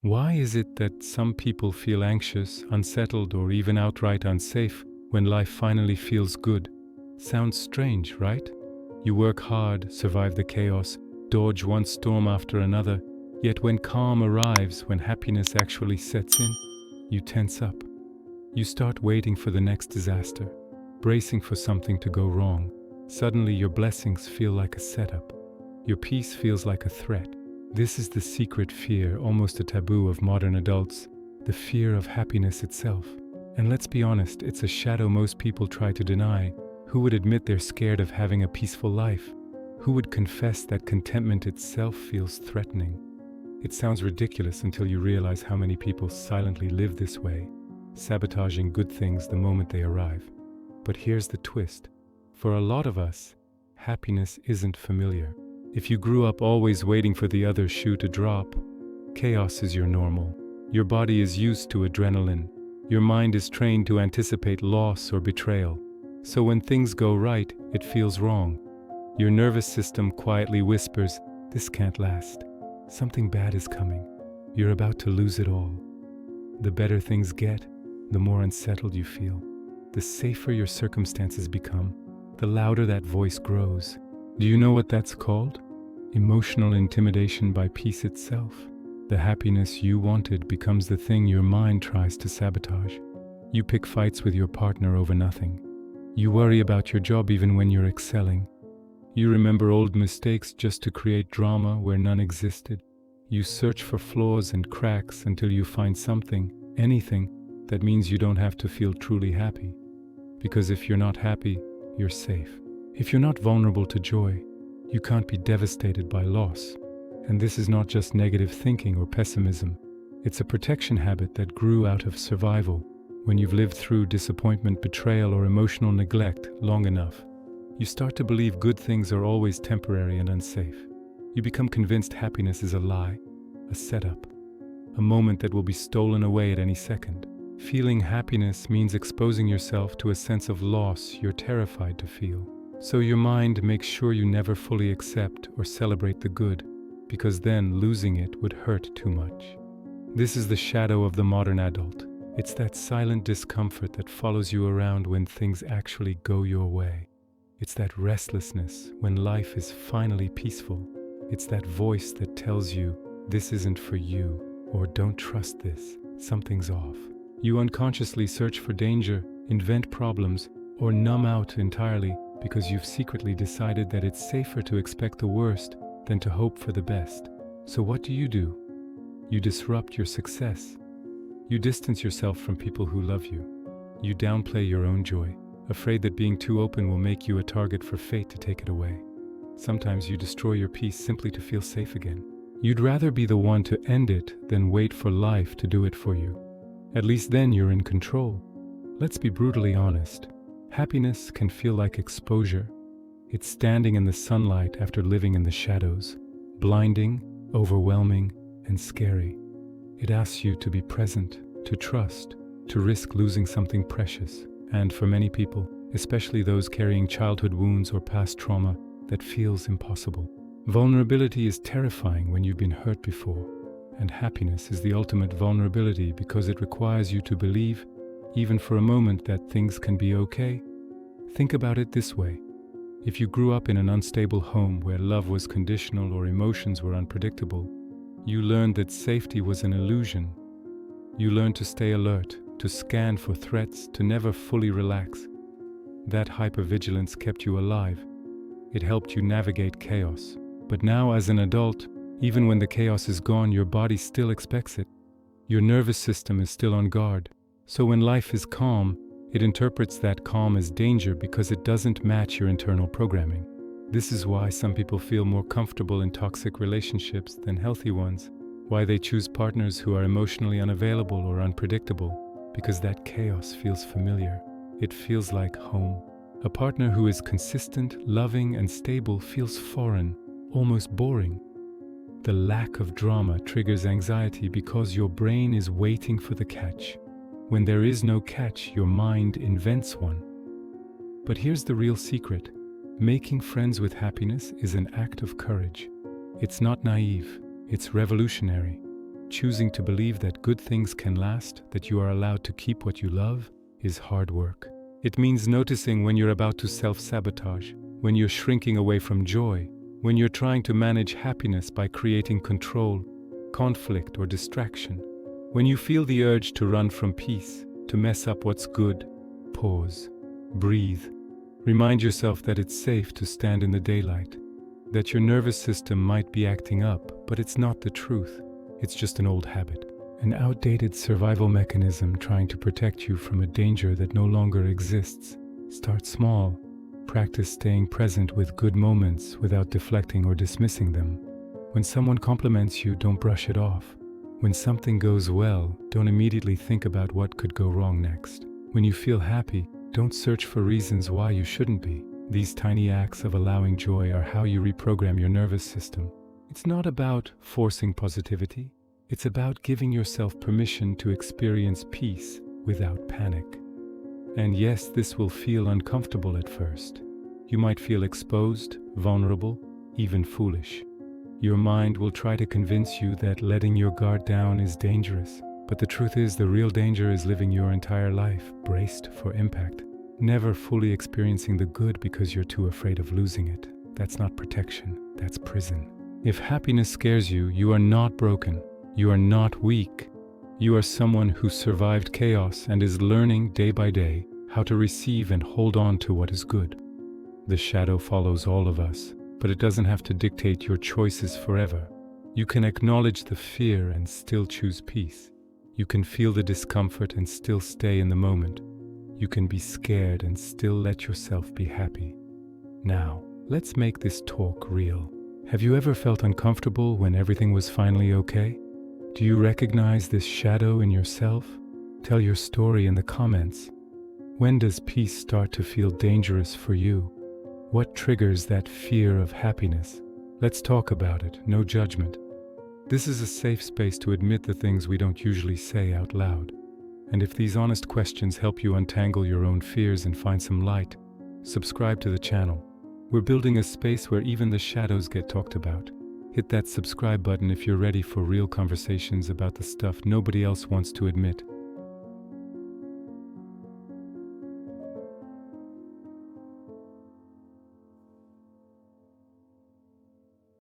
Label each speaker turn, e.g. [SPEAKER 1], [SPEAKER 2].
[SPEAKER 1] Why is it that some people feel anxious, unsettled, or even outright unsafe when life finally feels good? Sounds strange, right? You work hard, survive the chaos, dodge one storm after another, yet when calm arrives, when happiness actually sets in, you tense up. You start waiting for the next disaster, bracing for something to go wrong. Suddenly your blessings feel like a setup. Your peace feels like a threat. This is the secret fear, almost a taboo of modern adults, the fear of happiness itself. And let's be honest, it's a shadow most people try to deny. Who would admit they're scared of having a peaceful life? Who would confess that contentment itself feels threatening? It sounds ridiculous until you realize how many people silently live this way, sabotaging good things the moment they arrive. But here's the twist. For a lot of us, happiness isn't familiar. If you grew up always waiting for the other shoe to drop, chaos is your normal. Your body is used to adrenaline. Your mind is trained to anticipate loss or betrayal. So when things go right, it feels wrong. Your nervous system quietly whispers, "This can't last. Something bad is coming. You're about to lose it all." The better things get, the more unsettled you feel. The safer your circumstances become, the louder that voice grows. Do you know what that's called? Emotional intimidation by peace itself. The happiness you wanted becomes the thing your mind tries to sabotage. You pick fights with your partner over nothing. You worry about your job even when you're excelling. You remember old mistakes just to create drama where none existed. You search for flaws and cracks until you find something, anything, that means you don't have to feel truly happy. Because if you're not happy, you're safe. If you're not vulnerable to joy, you can't be devastated by loss. And this is not just negative thinking or pessimism. It's a protection habit that grew out of survival. When you've lived through disappointment, betrayal, or emotional neglect long enough, you start to believe good things are always temporary and unsafe. You become convinced happiness is a lie, a setup, a moment that will be stolen away at any second. Feeling happiness means exposing yourself to a sense of loss you're terrified to feel. So your mind makes sure you never fully accept or celebrate the good, because then losing it would hurt too much. This is the shadow of the modern adult. It's that silent discomfort that follows you around when things actually go your way. It's that restlessness when life is finally peaceful. It's that voice that tells you, "This isn't for you," or "Don't trust this, something's off." You unconsciously search for danger, invent problems, or numb out entirely because you've secretly decided that it's safer to expect the worst than to hope for the best. So what do? You disrupt your success. You distance yourself from people who love you. You downplay your own joy, afraid that being too open will make you a target for fate to take it away. Sometimes you destroy your peace simply to feel safe again. You'd rather be the one to end it than wait for life to do it for you. At least then you're in control. Let's be brutally honest. Happiness can feel like exposure. It's standing in the sunlight after living in the shadows. Blinding, overwhelming, and scary. It asks you to be present, to trust, to risk losing something precious. And for many people, especially those carrying childhood wounds or past trauma, that feels impossible. Vulnerability is terrifying when you've been hurt before. And happiness is the ultimate vulnerability because it requires you to believe, even for a moment, that things can be okay. Think about it this way. If you grew up in an unstable home where love was conditional or emotions were unpredictable, you learned that safety was an illusion. You learned to stay alert, to scan for threats, to never fully relax. That hypervigilance kept you alive. It helped you navigate chaos. But now, as an adult, even when the chaos is gone, your body still expects it. Your nervous system is still on guard. So when life is calm, it interprets that calm as danger because it doesn't match your internal programming. This is why some people feel more comfortable in toxic relationships than healthy ones, why they choose partners who are emotionally unavailable or unpredictable, because that chaos feels familiar. It feels like home. A partner who is consistent, loving, and stable feels foreign, almost boring. The lack of drama triggers anxiety because your brain is waiting for the catch. When there is no catch, your mind invents one. But here's the real secret. Making friends with happiness is an act of courage. It's not naive, it's revolutionary. Choosing to believe that good things can last, that you are allowed to keep what you love, is hard work. It means noticing when you're about to self-sabotage, when you're shrinking away from joy, when you're trying to manage happiness by creating control, conflict, or distraction. When you feel the urge to run from peace, to mess up what's good, pause, breathe. Remind yourself that it's safe to stand in the daylight, that your nervous system might be acting up, but it's not the truth. It's just an old habit, an outdated survival mechanism trying to protect you from a danger that no longer exists. Start small. Practice staying present with good moments without deflecting or dismissing them. When someone compliments you, don't brush it off. When something goes well, don't immediately think about what could go wrong next. When you feel happy, don't search for reasons why you shouldn't be. These tiny acts of allowing joy are how you reprogram your nervous system. It's not about forcing positivity. It's about giving yourself permission to experience peace without panic. And yes, this will feel uncomfortable at first. You might feel exposed, vulnerable, even foolish. Your mind will try to convince you that letting your guard down is dangerous. But the truth is, the real danger is living your entire life braced for impact, never fully experiencing the good because you're too afraid of losing it. That's not protection, that's prison. If happiness scares you, you are not broken. You are not weak. You are someone who survived chaos and is learning day by day how to receive and hold on to what is good. The shadow follows all of us, but it doesn't have to dictate your choices forever. You can acknowledge the fear and still choose peace. You can feel the discomfort and still stay in the moment. You can be scared and still let yourself be happy. Now, let's make this talk real. Have you ever felt uncomfortable when everything was finally okay? Do you recognize this shadow in yourself? Tell your story in the comments. When does peace start to feel dangerous for you? What triggers that fear of happiness? Let's talk about it, no judgment. This is a safe space to admit the things we don't usually say out loud. And if these honest questions help you untangle your own fears and find some light, subscribe to the channel. We're building a space where even the shadows get talked about. Hit that subscribe button if you're ready for real conversations about the stuff nobody else wants to admit.